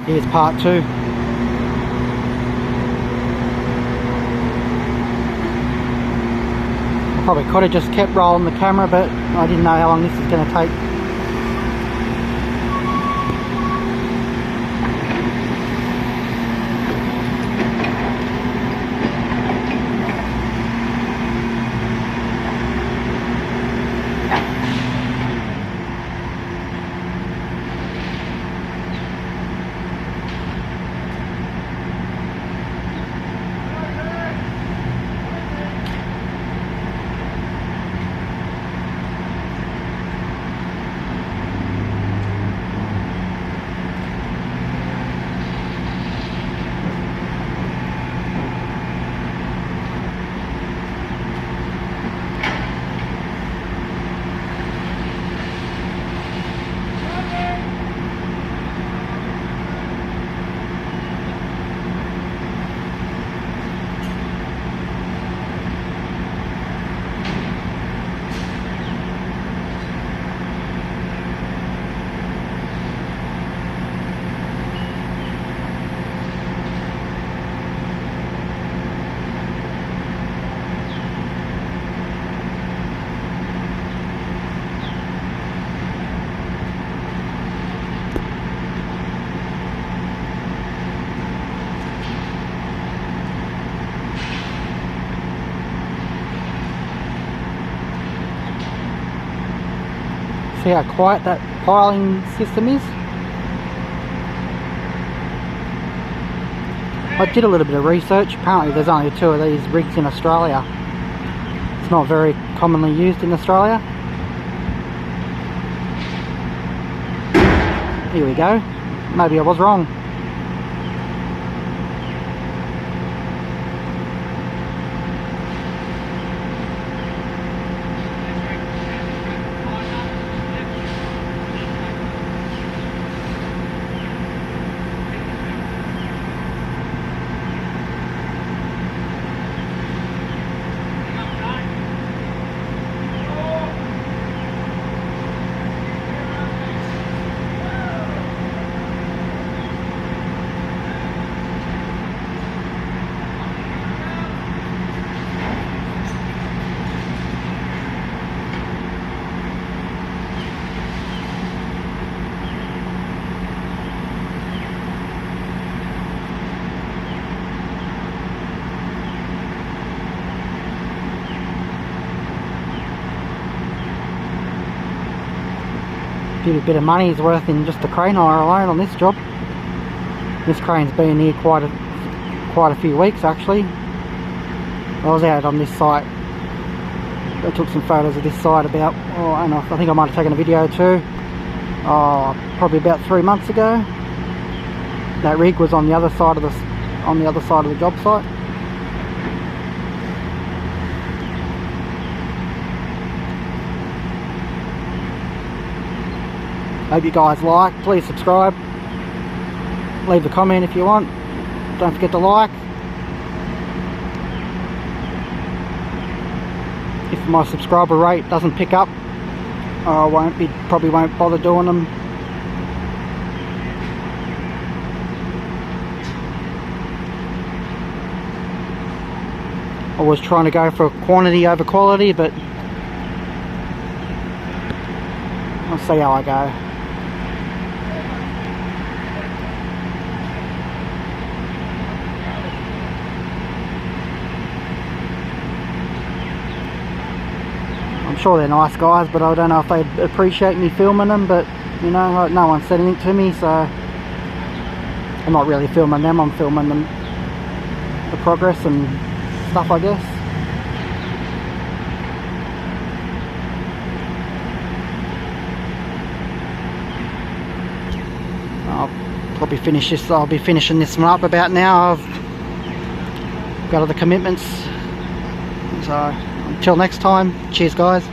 Here's part 2. I probably could have just kept rolling the camera, but I didn't know how long this is going to take. See how quiet that piling system is? I did a little bit of research. Apparently there's only 2 of these rigs in Australia. It's not very commonly used in Australia. Here we go. Maybe I was wrong. A bit of money's worth in just the crane hire alone on this job. This crane's been here quite a few weeks actually. I was out on this site. I took some photos of this site about, I think I might have taken a video too. Probably about 3 months ago. That rig was on the other side of the job site. Hope you guys like. Please subscribe. Leave a comment if you want. Don't forget to like. If my subscriber rate doesn't pick up, I probably won't bother doing them. I was trying to go for quantity over quality, but I'll see how I go. I'm sure they're nice guys, but I don't know if they'd appreciate me filming them, but you know, no one said anything to me, so I'm not really filming them, I'm filming them, the progress and stuff, I guess. I'll probably finish this, I'll be finishing this one up about now. I've got other commitments, so until next time, cheers guys.